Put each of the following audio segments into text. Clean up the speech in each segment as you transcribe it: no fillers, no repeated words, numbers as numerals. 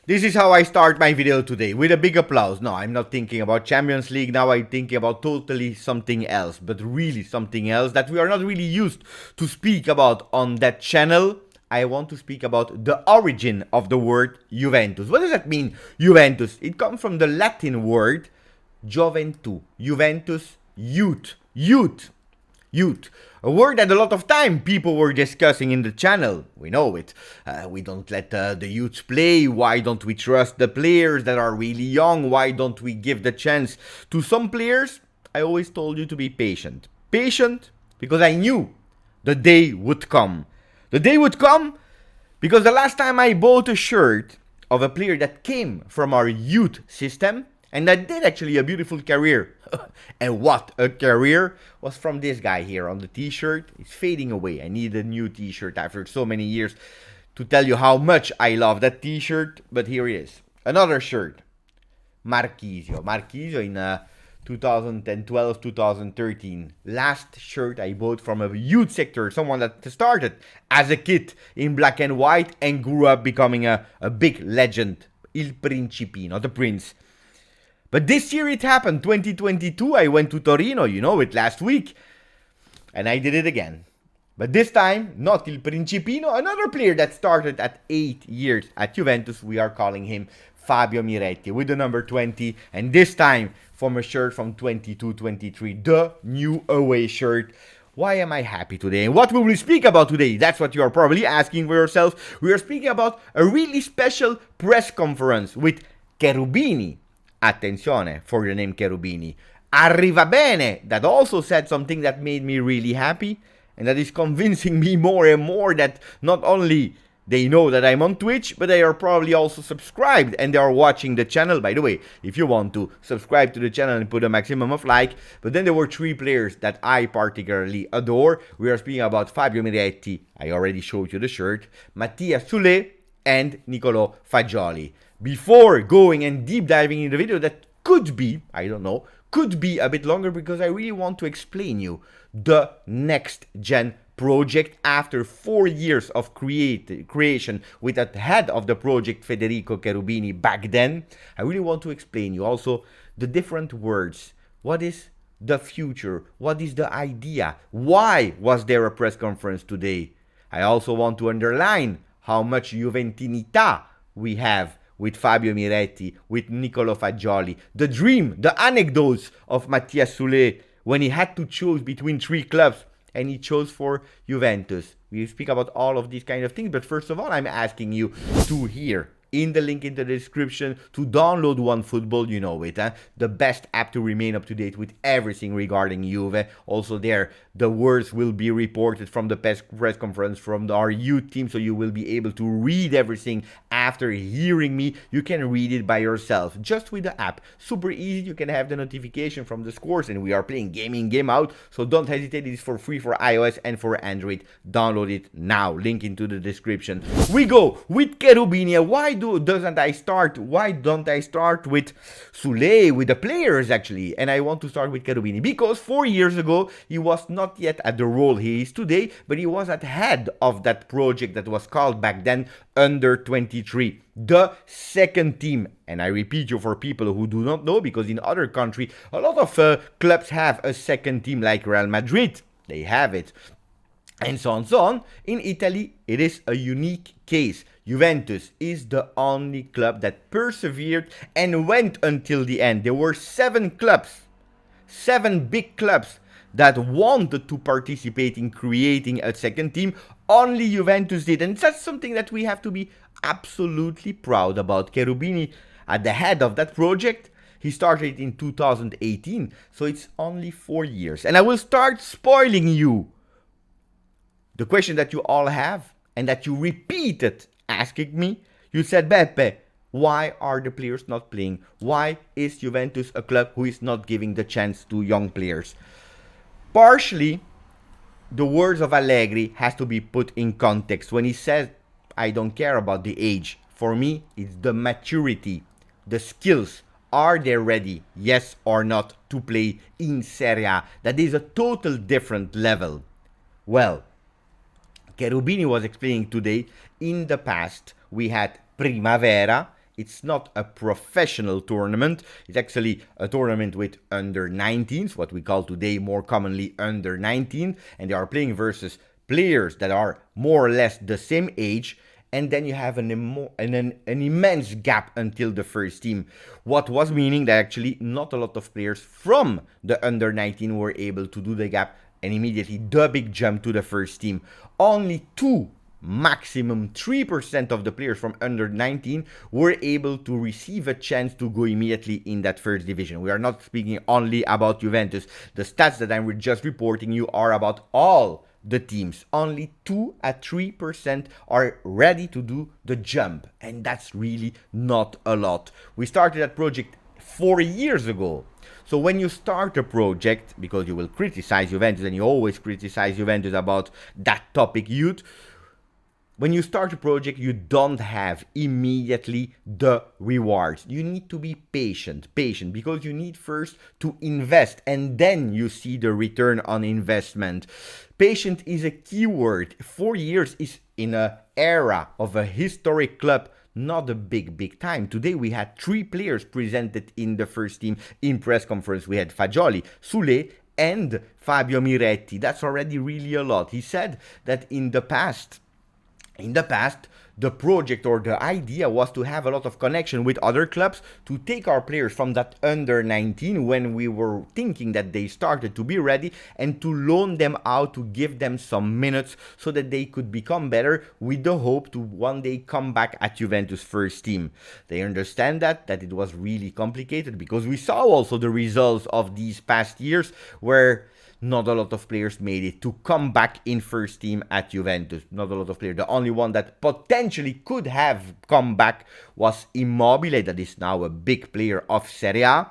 This is how I start my video today, with a big applause. No, I'm not thinking about Champions League, now I'm thinking about totally something else, but really something else that we are not really used to speak about on that channel. I want to speak about the origin of the word Juventus. What does that mean, Juventus? It comes from the Latin word Juventu, Juventus, youth. A word that a lot of time people were discussing in the channel. We know it. We don't let the youths play. Why don't we trust the players that are really young? Why don't we give the chance to some players? I always told you to be patient. Patient because I knew the day would come. The day would come because the last time I bought a shirt of a player that came from our youth system and that did actually a beautiful career. And what a career was from this guy here on the t-shirt. It's fading away. I need a new t-shirt after so many years to tell you how much I love that t-shirt. But here it is. Another shirt. Marchisio in 2012-2013. Last shirt I bought from a youth sector. Someone that started as a kid in black and white and grew up becoming a big legend. Il Principino, the Prince. But this year it happened, 2022, I went to Torino, you know it, last week. And I did it again. But this time, not Il Principino, another player that started at 8 years at Juventus. We are calling him Fabio Miretti with the number 20. And this time, from a shirt from 22-23, the new away shirt. Why am I happy today? And what will we speak about today? That's what you are probably asking for yourself. We are speaking about a really special press conference with Cherubini. Attenzione for the name Cherubini. Arrivabene, that also said something that made me really happy, and that is convincing me more and more that not only they know that I'm on Twitch, but they are probably also subscribed and they are watching the channel. By the way, if you want to subscribe to the channel and put a maximum of like. But then there were three players that I particularly adore. We are speaking about Fabio Miretti, I already showed you the shirt, Matias Soulé, and Nicolo Fagioli. Before going and deep diving in the video that could be, I don't know, could be a bit longer because I really want to explain you the next gen project after 4 years of creation with the head of the project Federico Cherubini back then. I really want to explain you also the different words. What is the future? What is the idea? Why was there a press conference today? I also want to underline how much Juventinità we have with Fabio Miretti, with Nicolo Fagioli, the dream, the anecdotes of Matias Soulé when he had to choose between three clubs and he chose for Juventus. We speak about all of these kind of things, but first of all, I'm asking you to hear in the link in the description to download OneFootball, you know it, the best app to remain up to date with everything regarding Juve. Also there, the words will be reported from the press conference from our youth team, so you will be able to read everything after hearing me. You can read it by yourself, just with the app. Super easy, you can have the notification from the scores, and we are playing game in, game out, so don't hesitate, it is for free for iOS and for Android. Download it now, link into the description. We go with Kerubini. Why don't I start with Soulé, with the players actually? And I want to start with Cherubini because 4 years ago he was not yet at the role he is today, but he was at head of that project that was called back then under 23, the second team. And I repeat you for people who do not know, because in other countries a lot of clubs have a second team, like Real Madrid, they have it, and so on. In Italy, it is a unique case. Juventus is the only club that persevered and went until the end. There were 7 clubs, 7 big clubs that wanted to participate in creating a second team. Only Juventus did, and that's something that we have to be absolutely proud about. Cherubini at the head of that project. He started in 2018, so it's only 4 years. And I will start spoiling you the question that you all have and that you repeated asking me. You said, Beppe, why are the players not playing? Why is Juventus a club who is not giving the chance to young players? Partially, the words of Allegri has to be put in context. When he says, I don't care about the age, for me, it's the maturity, the skills. Are they ready, yes or not, to play in Serie A? That is a total different level. Well, Cherubini was explaining today, in the past, we had Primavera It's not a professional tournament. It's actually a tournament with under 19s, what we call today more commonly under 19, and they are playing versus players that are more or less the same age, and then you have an immense gap until the first team. What was meaning that actually not a lot of players from the under 19 were able to do the gap and immediately the big jump to the first team. Only 2, maximum 3% of the players from under 19 were able to receive a chance to go immediately in that first division. We are not speaking only about Juventus. The stats that I'm just reporting you are about all the teams. Only 2 at 3% are ready to do the jump, and that's really not a lot. We started that project 4 years ago. So when you start a project, because you will criticize Juventus, and you always criticize Juventus about that topic, youth, when you start a project, you don't have immediately the rewards. You need to be patient, because you need first to invest, and then you see the return on investment. Patient is a key word. 4 years is in an era of a historic club, not a big time. Today we had 3 players presented in the first team in press conference. We had Fagioli, Soulé, and Fabio Miretti. That's already really a lot. He said that in the past, the project or the idea was to have a lot of connection with other clubs, to take our players from that under 19 when we were thinking that they started to be ready, and to loan them out, to give them some minutes so that they could become better, with the hope to one day come back at Juventus first team. They understand that it was really complicated, because we saw also the results of these past years where not a lot of players made it to come back in first team at Juventus. Not a lot of players. The only one that potentially could have come back was Immobile, that is now a big player of Serie A.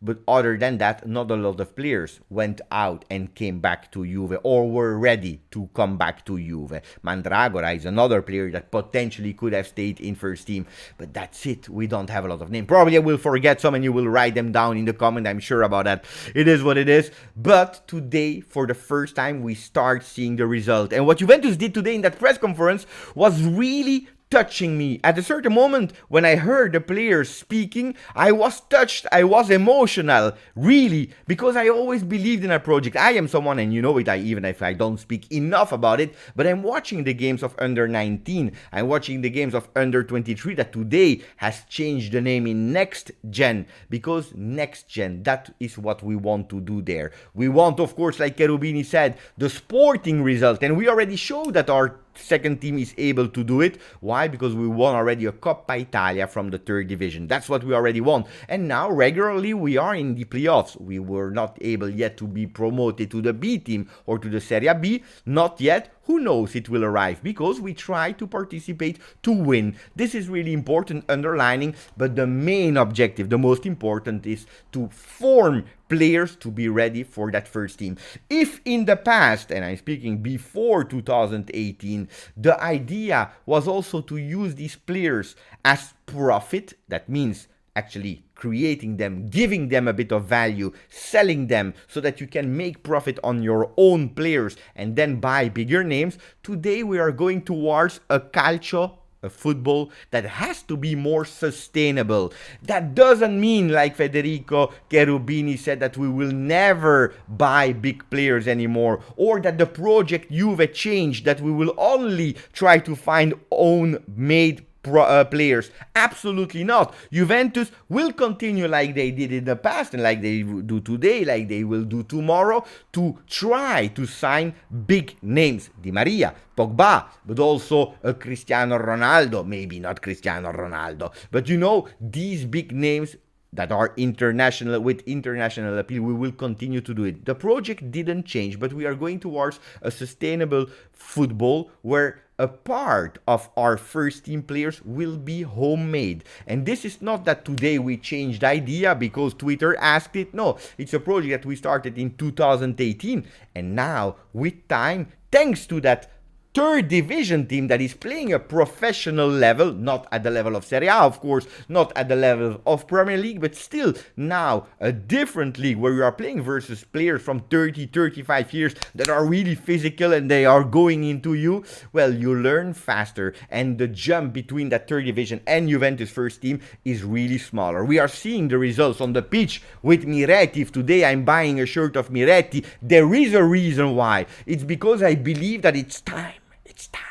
But other than that, not a lot of players went out and came back to Juve or were ready to come back to Juve. Mandragora is another player that potentially could have stayed in first team. But that's it. We don't have a lot of names. Probably I will forget some and you will write them down in the comment. I'm sure about that. It is what it is. But today, for the first time, we start seeing the result. And what Juventus did today in that press conference was really touching me. At a certain moment, when I heard the players speaking, I was touched, I was emotional, really, because I always believed in a project. I am someone, and you know it, even if I don't speak enough about it, but I'm watching the games of under 19, I'm watching the games of under 23 that today has changed the name in Next Gen, because Next Gen, that is what we want to do there. We want, of course, like Cherubini said, the sporting result, and we already showed that our second team is able to do it. Why? Because we won already a Coppa Italia from the third division. That's what we already won. And now regularly we are in the playoffs. We were not able yet to be promoted to the B team or to the Serie B. Not yet. Who knows, it will arrive, because we try to participate to win. This is really important, underlining, but the main objective, the most important, is to form players to be ready for that first team. If in the past, and I'm speaking before 2018, the idea was also to use these players as profit, that means actually creating them, giving them a bit of value, selling them so that you can make profit on your own players and then buy bigger names. Today we are going towards a calcio, a football that has to be more sustainable. That doesn't mean, like Federico Cherubini said, that we will never buy big players anymore, or that the project Juve changed, that we will only try to find own-made players. Absolutely not. Juventus will continue like they did in the past and like they do today, like they will do tomorrow, to try to sign big names. Di Maria, Pogba, but also Cristiano Ronaldo. Maybe not Cristiano Ronaldo, but you know, these big names that are international, with international appeal, we will continue to do it. The project didn't change, but we are going towards a sustainable football where a part of our first team players will be homemade. And this is not that today we changed the idea because Twitter asked it. No, it's a project that we started in 2018. And now, with time, thanks to that third division team that is playing a professional level, not at the level of Serie A, of course, not at the level of Premier League, but still now a different league where you are playing versus players from 30, 35 years that are really physical and they are going into you. Well, you learn faster, and the jump between that third division and Juventus first team is really smaller. We are seeing the results on the pitch with Miretti. If today I'm buying a shirt of Miretti, there is a reason why. It's because I believe that it's time. It's time.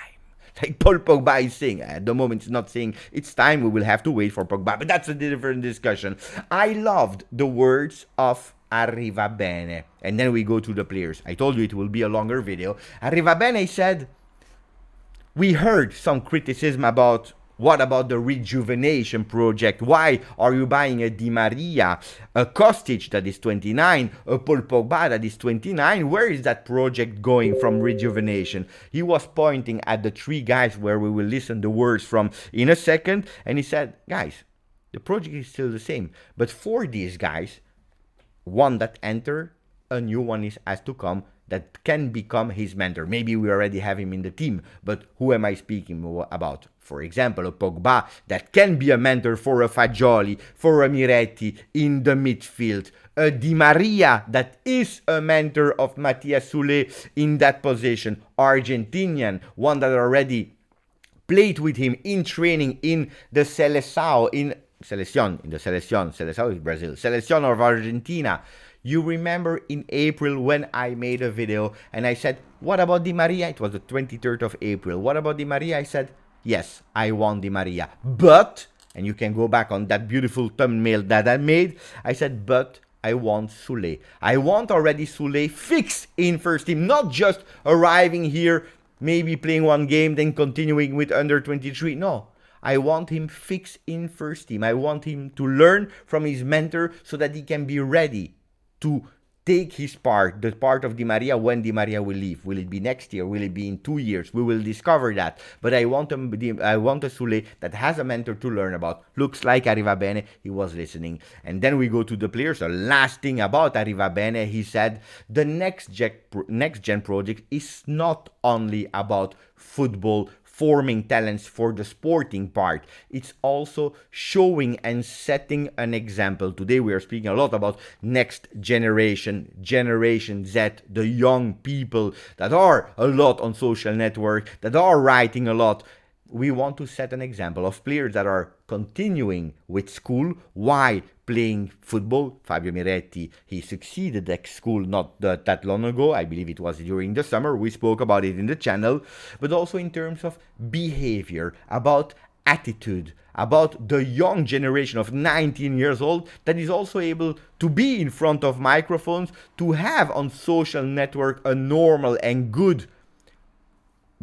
Like Paul Pogba is saying. At the moment, it's not saying it's time. We will have to wait for Pogba. But that's a different discussion. I loved the words of Arrivabene. And then we go to the players. I told you it will be a longer video. Arrivabene said, we heard some criticism about what about the rejuvenation project? Why are you buying a Di Maria, a Kostic that is 29, a Paul Pogba that is 29? Where is that project going from rejuvenation? He was pointing at the three guys where we will listen the words from in a second. And he said, guys, the project is still the same. But for these guys, one that enter, a new one has to come that can become his mentor. Maybe we already have him in the team, but who am I speaking about? For example, a Pogba that can be a mentor for a Fagioli, for a Miretti in the midfield. A Di Maria that is a mentor of Matias Soulé in that position. Argentinian, one that already played with him in training in the Seleção is Brazil, Seleção of Argentina. You remember in April when I made a video and I said, what about Di Maria? It was the 23rd of April. What about Di Maria? I said, yes, I want Di Maria. But, and you can go back on that beautiful thumbnail that I made, I said, but I want Soulé. I want already Soulé fixed in first team, not just arriving here, maybe playing one game, then continuing with under 23. No. I want him fixed in first team. I want him to learn from his mentor so that he can be ready to take his part, the part of Di Maria when Di Maria will leave. Will it be next year? Will it be in 2 years? We will discover that. But I want a Soulé that has a mentor to learn about. Looks like Arrivabene, he was listening. And then we go to the players. The last thing about Arrivabene, he said, the next gen project is not only about football, forming talents for the sporting part. It's also showing and setting an example. Today we are speaking a lot about next generation, Generation Z, the young people that are a lot on social network, that are writing a lot. We want to set an example of players that are continuing with school while playing football. Fabio Miretti, he succeeded at school not that long ago. I believe it was during the summer. We spoke about it in the channel. But also in terms of behavior, about attitude, about the young generation of 19 years old that is also able to be in front of microphones, to have on social network a normal and good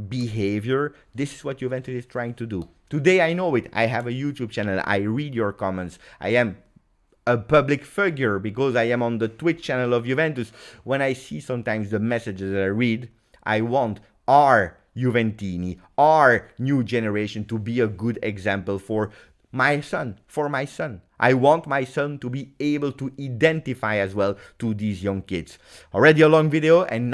behavior. This is what Juventus is trying to do. Today I know it. I have a YouTube channel. I read your comments. I am a public figure because I am on the Twitch channel of Juventus. When I see sometimes the messages that I read, I want our Juventini, our new generation to be a good example for my son, I want my son to be able to identify as well to these young kids. Already a long video, and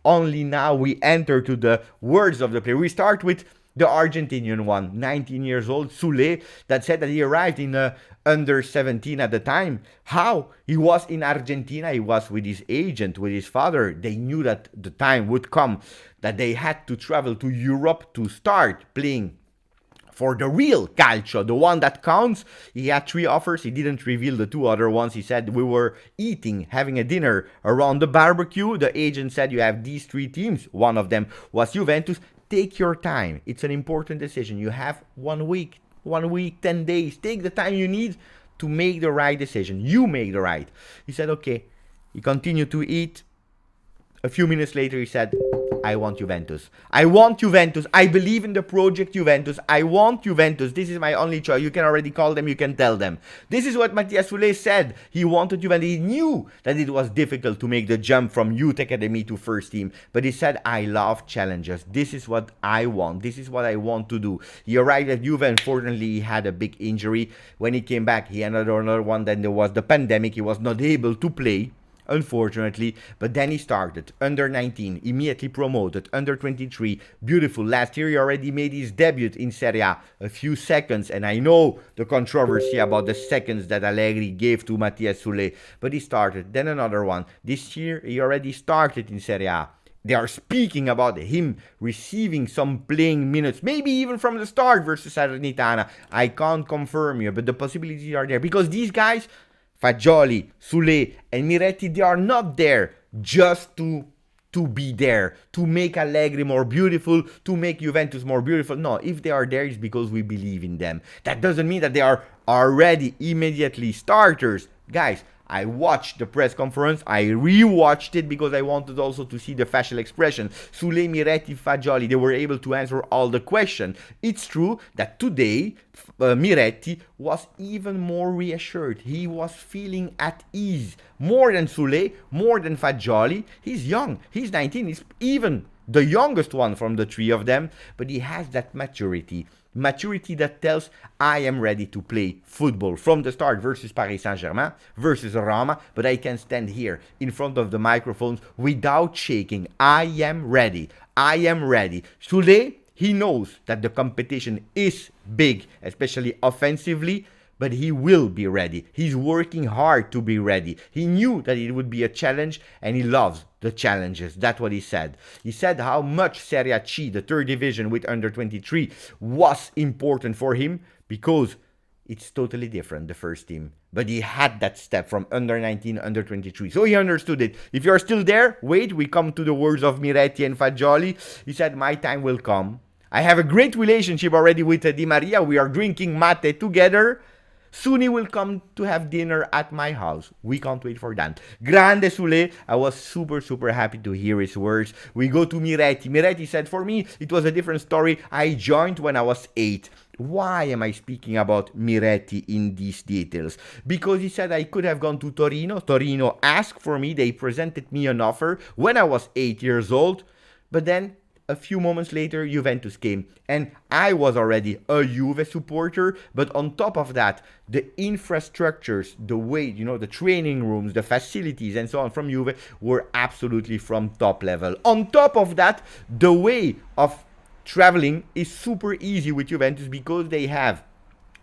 only now we enter to the words of the player. We start with the Argentinian one, 19 years old, Soulé, that said that he arrived in under 17 at the time. How? He was in Argentina, he was with his agent, with his father. They knew that the time would come that they had to travel to Europe to start playing for the real calcio, the one that counts. He had 3 offers. He didn't reveal the 2 other ones. He said, we were having a dinner around the barbecue. The agent said, you have these 3 teams. One of them was Juventus. Take your time. It's an important decision. You have 1 week, 10 days. Take the time you need to make the right decision. You make the right. He said, okay. He continued to eat. A few minutes later, he said, I want Juventus. I want Juventus. I believe in the project Juventus. I want Juventus. This is my only choice. You can already call them. You can tell them. This is what Matias Soulé said. He wanted Juventus. He knew that it was difficult to make the jump from youth academy to first team. But he said, I love challenges. This is what I want. This is what I want to do. He arrived at Juve. Unfortunately, he had a big injury. When he came back, he had another one. Then there was the pandemic. He was not able to play. unfortunately. But then he started under 19, immediately promoted, under 23, beautiful. Last year he already made his debut in Serie a few seconds, and I know the controversy about the seconds that Allegri gave to Matias Soulé, but he started, then another one. This year he already started in Serie A. They are speaking about him receiving some playing minutes, maybe even from the start versus Salernitana. I can't confirm you, but the possibilities are there. Because these guys, Fagioli, Soulé, and Miretti, they are not there just to be there, to make Allegri more beautiful, to make Juventus more beautiful. No, if they are there, it's because we believe in them. That doesn't mean that they are already immediately starters. Guys, I watched the press conference, I rewatched it because I wanted also to see the facial expression. Soulé, Miretti, Fagioli, they were able to answer all the questions. It's true that today, Miretti was even more reassured. He was feeling at ease. More than Soulé, more than Fagioli. He's young, he's 19, he's even the youngest one from the three of them, but he has that maturity. Maturity that tells, I am ready to play football from the start versus Paris Saint-Germain, versus Roma, but I can stand here in front of the microphones without shaking. I am ready. I am ready. Soulé, he knows that the competition is big, especially offensively, but he will be ready. He's working hard to be ready. He knew that it would be a challenge, and he loves the challenges. That's what he said. He said how much Serie C, the third division with under 23, was important for him because it's totally different, the first team. But he had that step from under 19, under 23. So he understood it. If you're still there, wait, we come to the words of Miretti and Fagioli. He said, my time will come. I have a great relationship already with Di Maria. We are drinking mate together. Soon he will come to have dinner at my house. We can't wait for that. Grande Soulé. I was super happy to hear his words. We go to Miretti. Miretti said, for me, it was a different story. I joined when I was 8. Why am I speaking about Miretti in these details? Because he said I could have gone to Torino. Torino asked for me. They presented me an offer when I was 8 years old. But then a few moments later, Juventus came, and I was already a Juve supporter, but on top of that, the infrastructures, the way, the training rooms, the facilities, and so on from Juve were absolutely from top level. On top of that, the way of traveling is super easy with Juventus because they have,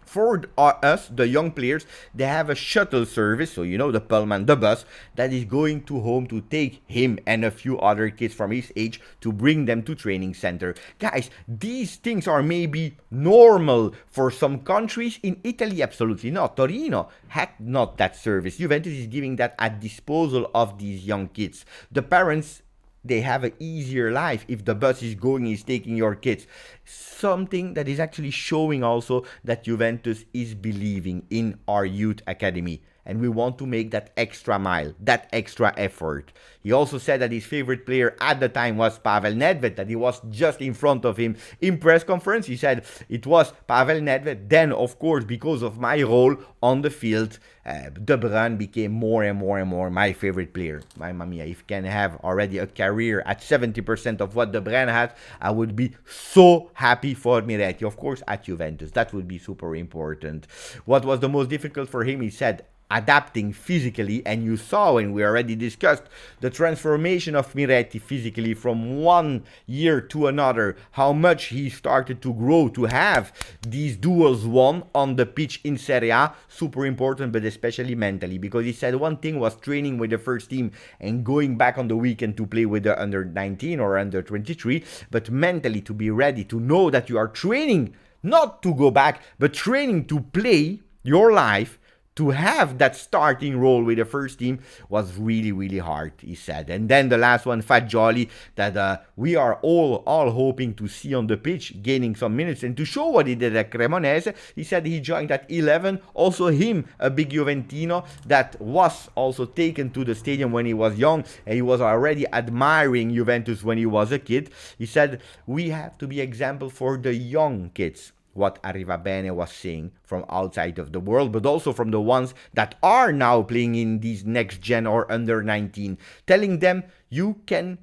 for us, the young players, they have a shuttle service, so the Pullman, the bus, that is going to home to take him and a few other kids from his age to bring them to training center. Guys, these things are maybe normal for some countries. In Italy, absolutely not. Torino had not that service. Juventus is giving that at disposal of these young kids. The parents, they have an easier life if the bus is going, is taking your kids. Something that is actually showing also that Juventus is believing in our youth academy. And we want to make that extra mile, that extra effort. He also said that his favorite player at the time was Pavel Nedved, that he was just in front of him in press conference. He said it was Pavel Nedved. Then, of course, because of my role on the field, De Bruyne became more and more my favorite player. Mamma mia, if I can have already a career at 70% of what De Bruyne has, I would be so happy for Miretti. Of course, at Juventus, that would be super important. What was the most difficult for him? He said, adapting physically, and you saw, and we already discussed, the transformation of Miretti physically from one year to another, how much he started to grow, to have these duels won on the pitch in Serie A, super important, but especially mentally, because he said one thing was training with the first team and going back on the weekend to play with the under 19 or under 23, but mentally to be ready, to know that you are training not to go back, but training to play your life, to have that starting role with the first team was really hard, he said. And then the last one, Fagioli, that we are all hoping to see on the pitch, gaining some minutes. And to show what he did at Cremonese, he said he joined at 11. Also him, a big Juventino, that was also taken to the stadium when he was young. And he was already admiring Juventus when he was a kid. He said, we have to be example for the young kids. What Arrivabene was saying from outside of the world, but also from the ones that are now playing in these next gen or under 19, telling them you can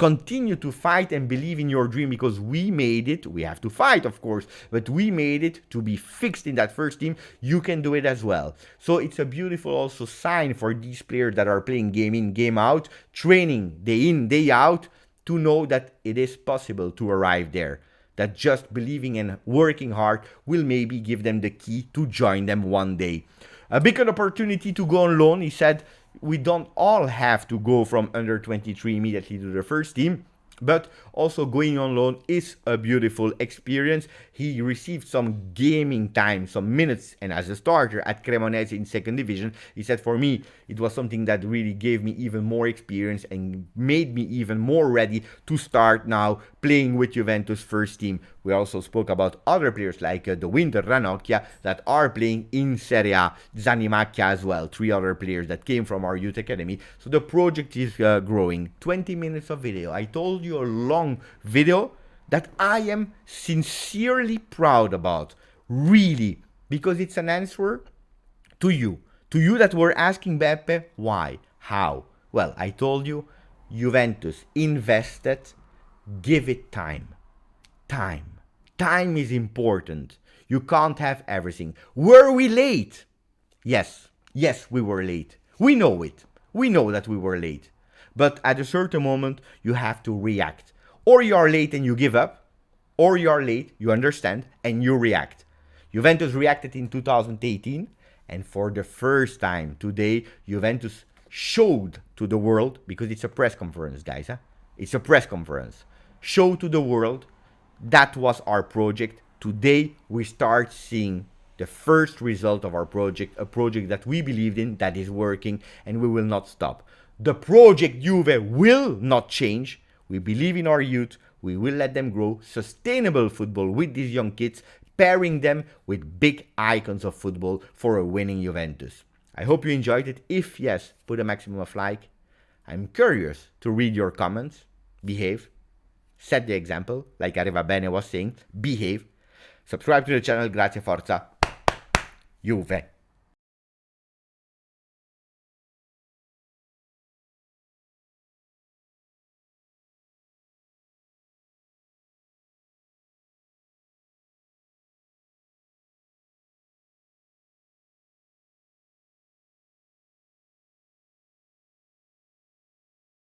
continue to fight and believe in your dream, because we made it. We have to fight, of course, but we made it to be fixed in that first team. You can do it as well. So it's a beautiful also sign for these players that are playing game in, game out, training day in, day out, to know that it is possible to arrive there. That just believing and working hard will maybe give them the key to join them one day. A big opportunity to go on loan. He said, we don't all have to go from under 23 immediately to the first team, but also going on loan is a beautiful experience. He received some gaming time, some minutes, and as a starter at Cremonese in second division. He said, for me, it was something that really gave me even more experience and made me even more ready to start now playing with Juventus first team. We also spoke about other players like the Winter Ranocchia that are playing in Serie A, Zanimacchia as well, 3 other players that came from our youth academy. So the project is growing. 20 minutes of video. I told you, a long video that I am sincerely proud about, really, because it's an answer to you that were asking, Beppe, why, how? Well, I told you, Juventus invested, give it time. Time is important. You can't have everything. Were we late? Yes, we were late. We know it. We know that we were late. But at a certain moment, you have to react. Or you are late and you give up, or you are late, you understand, and you react. Juventus reacted in 2018, and for the first time today, Juventus showed to the world, because it's a press conference, guys, it's a press conference, show to the world that was our project. Today, we start seeing the first result of our project, a project that we believed in, that is working, and we will not stop. The project Juve will not change. We believe in our youth. We will let them grow sustainable football with these young kids, pairing them with big icons of football for a winning Juventus. I hope you enjoyed it. If yes, put a maximum of like. I'm curious to read your comments. Behave. Set the example, like Arrivabene was saying. Behave. Subscribe to the channel. Grazie, forza. Juve.